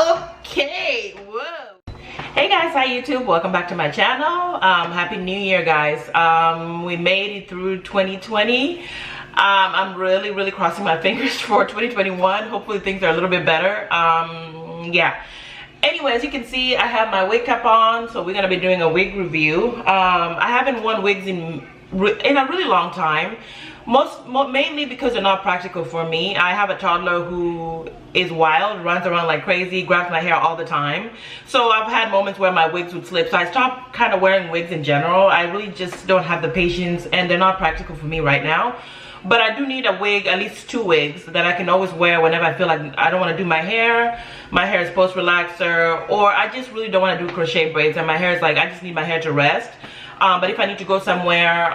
Okay, whoa. Hey guys, hi YouTube, welcome back to my channel. Happy New Year, guys. We made it through 2020. I'm really crossing my fingers for 2021. Hopefully things are a little bit better. Yeah. Anyway, as you can see, I have my wig cap on, so we're gonna be doing a wig review. I haven't worn wigs in a really long time. Mainly because they're not practical for me. I have a toddler who is wild, runs around like crazy, grabs my hair all the time. So I've had moments where my wigs would slip. So I stopped kind of wearing wigs in general. I really just don't have the patience, and they're not practical for me right now. But I do need a wig, at least 2 wigs that I can always wear whenever I feel like I don't want to do my hair is post relaxer, or I just really don't want to do crochet braids and my hair is like, I just need my hair to rest. But if I need to go somewhere,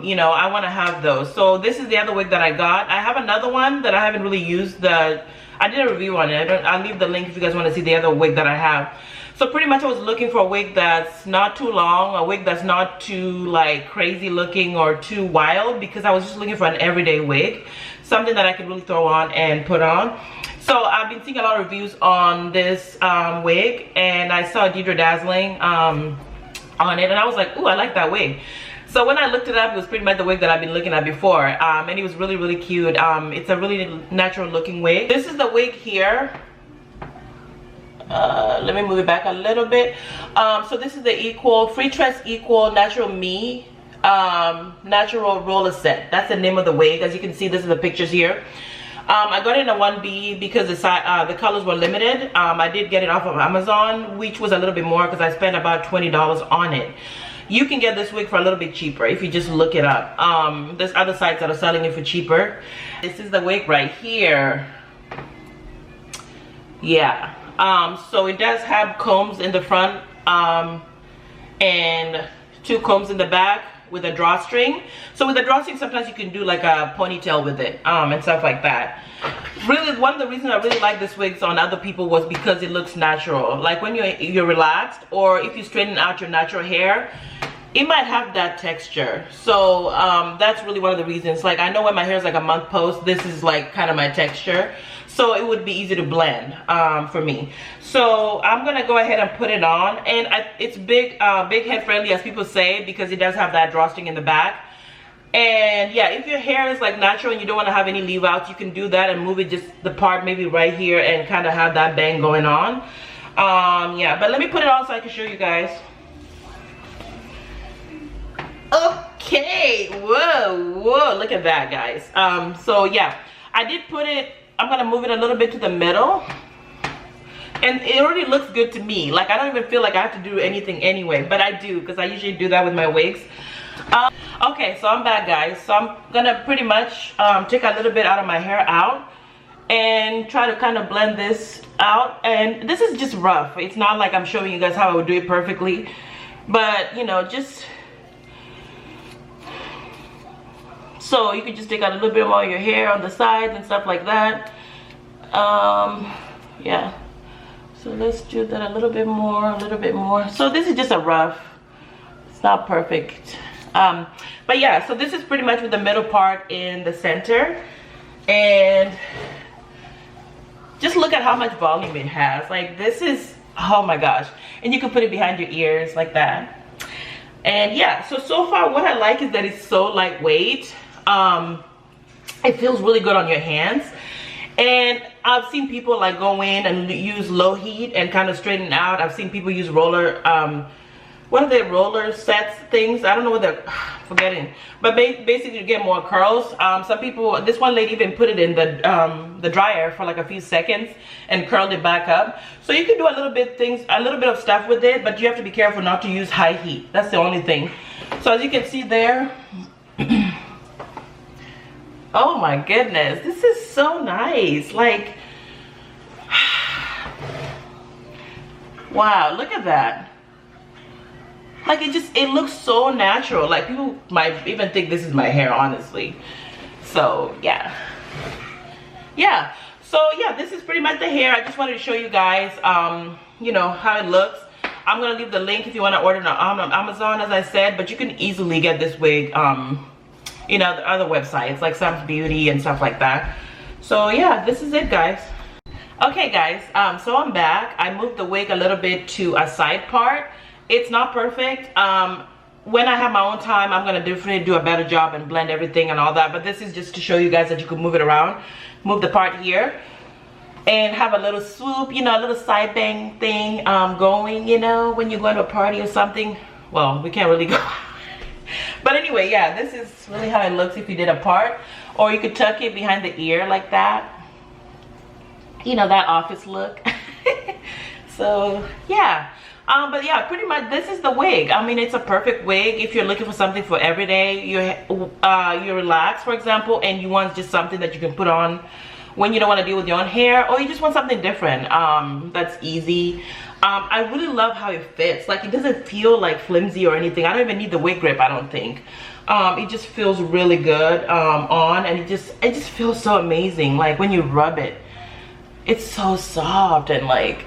you know, I want to have those. So this is the other wig that I got. I have another one that I haven't really used. I did a review on it. I'll leave the link if you guys want to see the other wig that I have. So pretty much I was looking for a wig that's not too long, a wig that's not too like crazy looking or too wild, because I was just looking for an everyday wig, something that I could really throw on and put on. So I've been seeing a lot of reviews on this wig, and I saw Deidre Dazzling on it, and I was like, ooh, I like that wig. So when I looked it up, it was pretty much the wig that I've been looking at before, and it was really cute. It's a really natural looking wig. This is the wig here. Let me move it back a little bit. So this is the Freetress Equal Natural Me Natural Roller Set. That's the name of the wig. As you can see, this is the pictures here. I got it in a 1B because the colors were limited. I did get it off of Amazon, which was a little bit more because I spent about $20 on it. You can get this wig for a little bit cheaper if you just look it up. There's other sites that are selling it for cheaper. This is the wig right here. Yeah. So it does have combs in the front and 2 combs in the back with a drawstring. So with a drawstring, sometimes you can do like a ponytail with it and stuff like that. Really, one of the reasons I really like this wig on other people was because it looks natural. Like when you're relaxed, or if you straighten out your natural hair, it might have that texture. So that's really one of the reasons. Like I know when my hair is like a month post, this is like kind of my texture. So it would be easy to blend for me. So I'm gonna go ahead and put it on, and it's big head friendly, as people say, because it does have that drawstring in the back. And yeah, if your hair is like natural and you don't want to have any leave outs, you can do that and move it just the part maybe right here and kind of have that bang going on. Yeah, but let me put it on so I can show you guys. Okay, whoa, look at that, guys. So yeah, I did put it, I'm gonna move it a little bit to the middle, and it already looks good to me. Like I don't even feel like I have to do anything anyway, but I do, because I usually do that with my wigs. Okay, so I'm back, guys. So I'm gonna pretty much take a little bit out of my hair out and try to kind of blend this out. And this is just rough. It's not like I'm showing you guys how I would do it perfectly, but you know, just so you can just take out a little bit more of your hair on the sides and stuff like that. Yeah, so let's do that a little bit more. So this is just a rough, it's not perfect. But yeah, so this is pretty much with the middle part in the center, and just look at how much volume it has. Like this is, oh my gosh. And you can put it behind your ears like that. And yeah, so far what I like is that it's so lightweight. It feels really good on your hands. And I've seen people like go in and use low heat and kind of straighten out. I've seen people use roller, what are they, roller sets things? I don't know what they're, forgetting. But basically to get more curls. Some people, this one lady even put it in the dryer for like a few seconds and curled it back up. So you can do a little bit of stuff with it, but you have to be careful not to use high heat. That's the only thing. So as you can see there, oh my goodness, this is so nice. Like, wow, look at that. Like it looks so natural. Like people might even think this is my hair, honestly. So yeah. So yeah, this is pretty much the hair. I just wanted to show you guys, you know, how it looks. I'm gonna leave the link if you want to order it on Amazon, as I said, but you can easily get this wig, you know, the other websites like Sam's Beauty and stuff like that. So yeah, this is it, guys. Okay guys, so I'm back. I moved the wig a little bit to a side part. It's not perfect. When I have my own time, I'm gonna definitely do a better job and blend everything and all that, but this is just to show you guys that you can move it around. Move the part here and have a little swoop, you know, a little side bang thing going, you know, when you're going to a party or something. Well, we can't really go but anyway, yeah, this is really how it looks if you did a part, or you could tuck it behind the ear like that, you know, that office look. So yeah, but yeah, pretty much this is the wig. I mean, it's a perfect wig if you're looking for something for every day. You're relaxed, for example, and you want just something that you can put on when you don't want to deal with your own hair, or you just want something different that's easy. I really love how it fits. Like, it doesn't feel like flimsy or anything. I don't even need the wig grip, I don't think. It just feels really good on, and it just feels so amazing. Like when you rub it, it's so soft, and like,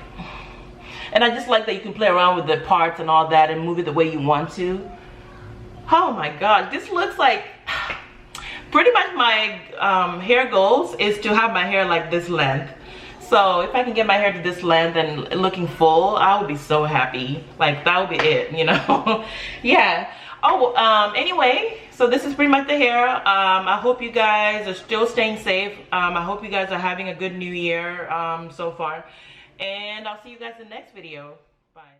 and I just like that you can play around with the parts and all that and move it the way you want to. Oh my god, this looks like pretty much my hair goals is to have my hair like this length. So if I can get my hair to this length and looking full, I would be so happy. Like, that would be it, you know. Yeah. Oh, anyway, so this is pretty much the hair. I hope you guys are still staying safe. I hope you guys are having a good new year so far. And I'll see you guys in the next video. Bye.